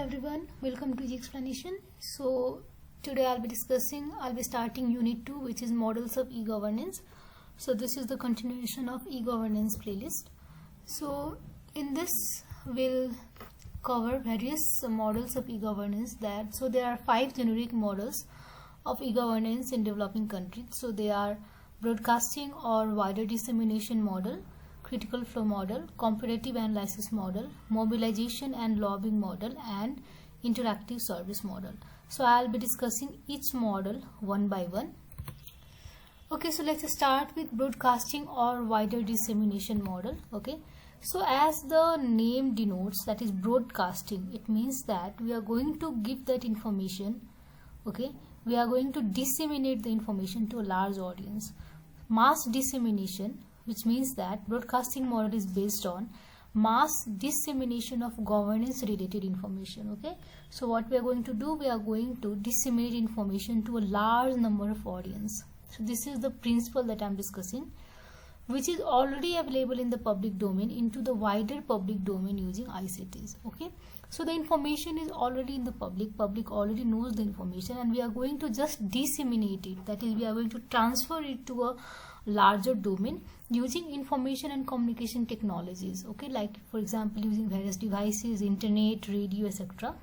everyone, welcome to eXplanation. So today I'll be starting unit 2, which is models of e-governance. So this is the continuation of e-governance playlist. So in this we'll cover various models of e-governance. So there are 5 generic models of e-governance in developing countries. So they are broadcasting or wider dissemination model, critical flow model, comparative analysis model, mobilization and lobbying model, and interactive service model. So I'll be discussing each model one by one. Okay, so let's start with broadcasting or wider dissemination model. Okay, so as the name denotes, that is broadcasting, it means that we are going to give that information. Okay, we are going to disseminate the information to a large audience. Mass dissemination, which means that broadcasting model is based on mass dissemination of governance related information. Okay, so what we are going to do, we are going to disseminate information to a large number of audience. So this is the principle that I am discussing, which is already available in the public domain into the wider public domain using ICTs. Okay, so the information is already in the public already knows the information, and we are going to just disseminate it, that is we are going to transfer it to a larger domain using information and communication technologies. Okay, like for example using various devices, internet, radio, etc.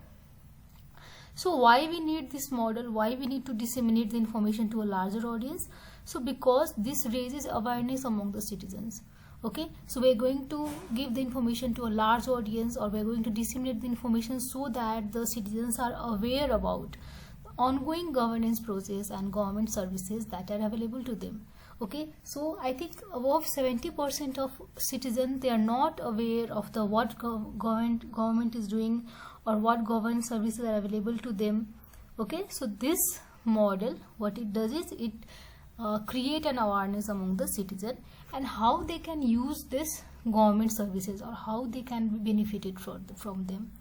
So why we need this model, why we need to disseminate the information to a larger audience? So because this raises awareness among the citizens. Okay, so we're going to give the information to a large audience, or we're going to disseminate the information so that the citizens are aware about ongoing governance process and government services that are available to them. Okay, so I think above 70% of citizens, they are not aware of the what government is doing or what government services are available to them. Okay, so this model, what it does is it create an awareness among the citizen and how they can use this government services or how they can be benefited from them.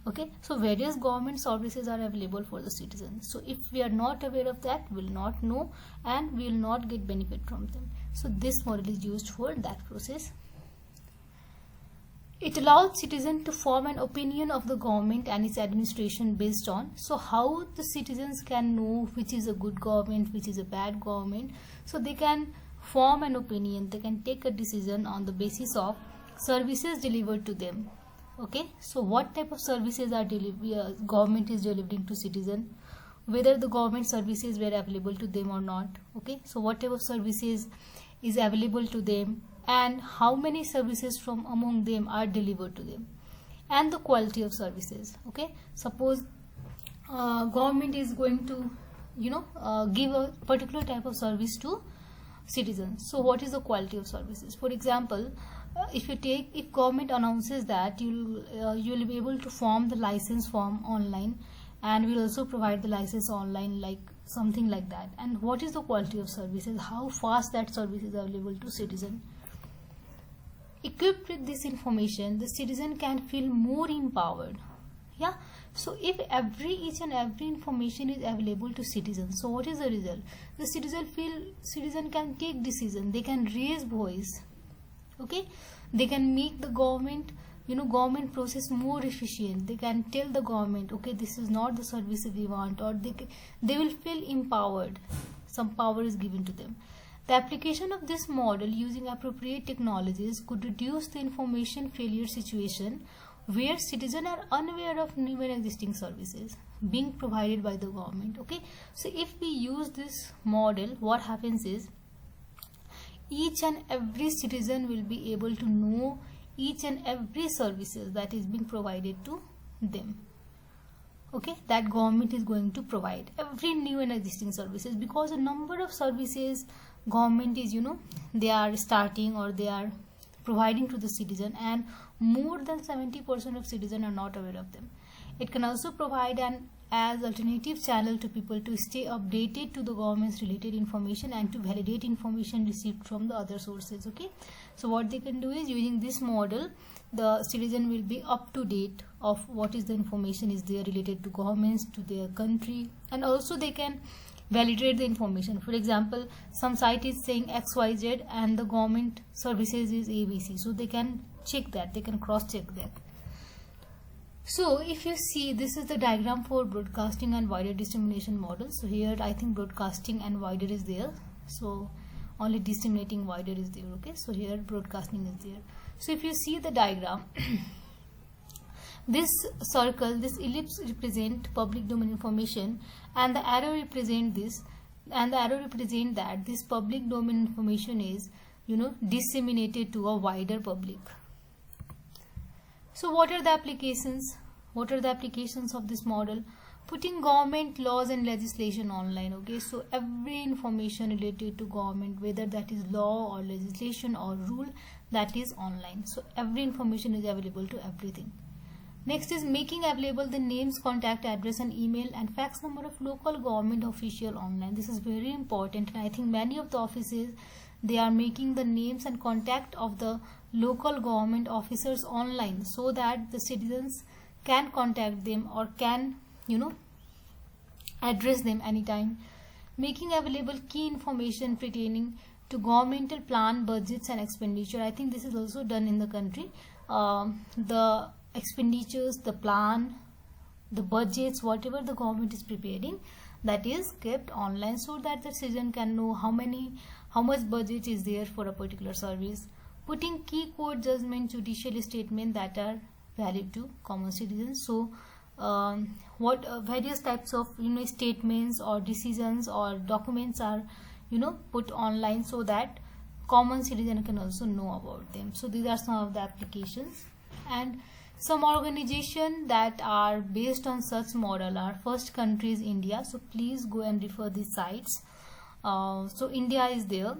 Okay, so various government services are available for the citizens. So if we are not aware of that, we will not know and we will not get benefit from them. So this model is used for that process. It allows citizens to form an opinion of the government and its administration based on, so how the citizens can know which is a good government, which is a bad government. So they can form an opinion, they can take a decision on the basis of services delivered to them. Okay, so what type of services are government is delivering to citizen, whether the government services were available to them or not. Okay, so what type of services is available to them and how many services from among them are delivered to them, and the quality of services. Okay, suppose government is going to give a particular type of service to citizens. So what is the quality of services? For example, if government announces that you will be able to form the license form online, and will also provide the license online, like something like that, and what is the quality of services, how fast that service is available to citizen. Equipped with this information, the citizen can feel more empowered. Yeah, so if each and every information is available to citizens, so what is the result? The citizen can take decision, they can raise voice. Okay, they can make the government process more efficient. They can tell the government, okay, this is not the service we want, or they will feel empowered. Some power is given to them. The application of this model using appropriate technologies could reduce the information failure situation where citizens are unaware of new and existing services being provided by the government. Okay, so if we use this model, what happens is each and every citizen will be able to know each and every services that is being provided to them. Okay, that government is going to provide every new and existing services, because a number of services government is they are starting or they are providing to the citizen, and more than 70% of citizens are not aware of them. It can also provide an as alternative channel to people to stay updated to the government's related information and to validate information received from the other sources. Okay, so what they can do is, using this model, the citizen will be up to date of what is the information is there related to governments, to their country, and also they can validate the information. For example, some site is saying XYZ and the government services is ABC, so they can check that, they can cross check that. So if you see, this is the diagram for broadcasting and wider dissemination model. So here I think broadcasting and wider is there, so only disseminating wider is there. Okay, so here broadcasting is there. So if you see the diagram, this circle, this ellipse represent public domain information, and the arrow represent this, and the arrow represent that this public domain information is, disseminated to a wider public. So what are the applications? What are the applications of this model? Putting government laws and legislation online. Okay, so every information related to government, whether that is law or legislation or rule, that is online. So every information is available to everything. Next is making available the names, contact address and email and fax number of local government official online. This is very important, and I think many of the offices, they are making the names and contact of the local government officers online, so that the citizens can contact them or can address them anytime. Making available key information pertaining to governmental plan, budgets and expenditure. I think this is also done in the country. The expenditures, the plan, the budgets, whatever the government is preparing, that is kept online, so that the citizen can know how much budget is there for a particular service. Putting key court judgment, judicial statement that are valid to common citizens. So various types of statements or decisions or documents are put online, so that common citizen can also know about them. So these are some of the applications. And some organizations that are based on such model are, first country is India. So please go and refer these sites. So India is there.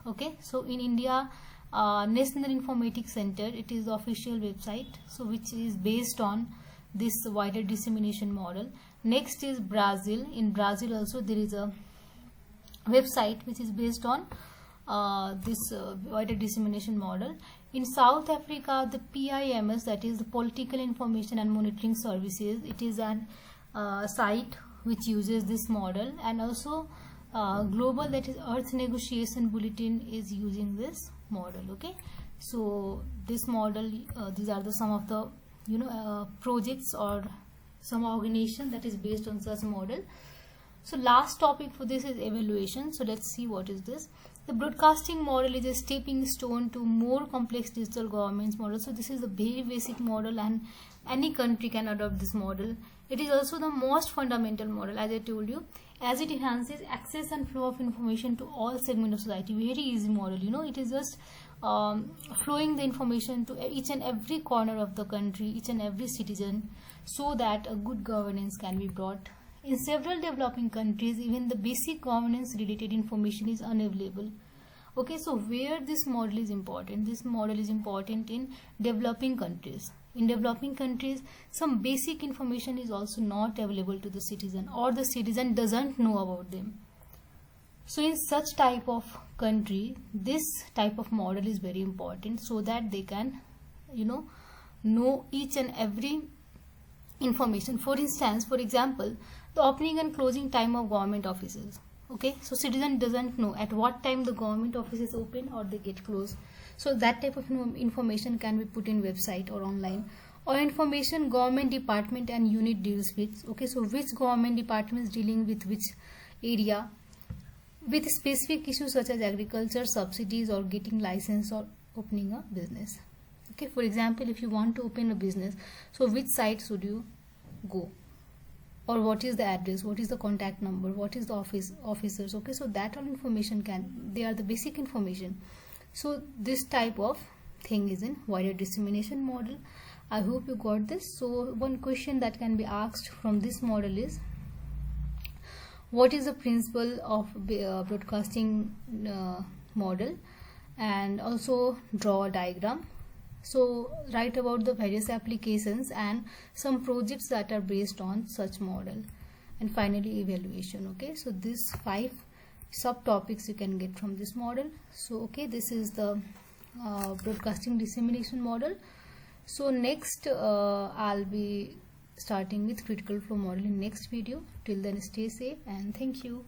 Okay, so in India, National Informatics Center, it is the official website, so which is based on this wider dissemination model. Next is Brazil. In Brazil also there is a website which is based on this wider dissemination model. In South Africa, the PIMS, that is the Political Information and Monitoring Services, it is an site which uses this model. And also global, that is Earth Negotiation Bulletin, is using this model. Okay, so this model, these are the some of the projects or some organization that is based on such model. So last topic for this is evaluation. So let's see what is this. The broadcasting model is a stepping stone to more complex digital governance model. So this is a very basic model, and any country can adopt this model. It is also the most fundamental model, as I told you, as it enhances access and flow of information to all segments of society. Very easy model, it is just flowing the information to each and every corner of the country, each and every citizen, so that a good governance can be brought. In several developing countries, even the basic governance related information is unavailable. Okay, so where this model is important? This model is important in developing countries. In developing countries, some basic information is also not available to the citizen, or the citizen doesn't know about them. So in such type of country, this type of model is very important, so that they can know each and every information. For example, the opening and closing time of government offices. Okay, so citizen doesn't know at what time the government offices open or they get closed. So that type of information can be put in website or online. Or information government department and unit deals with. Okay, so which government department is dealing with which area, with specific issues such as agriculture, subsidies, or getting license or opening a business. Okay, for example, if you want to open a business, so which site should you go, or what is the address, what is the contact number, what is the officers. Okay, so that all information they are the basic information. So this type of thing is in wider dissemination model. I hope you got this. So one question that can be asked from this model is, what is the principle of broadcasting model, and also draw a diagram. So write about the various applications and some projects that are based on such model, and finally evaluation. Okay, so these 5 subtopics you can get from this model. So okay, this is the broadcasting dissemination model. So next I'll be starting with critical flow model in next video. Till then, stay safe and thank you.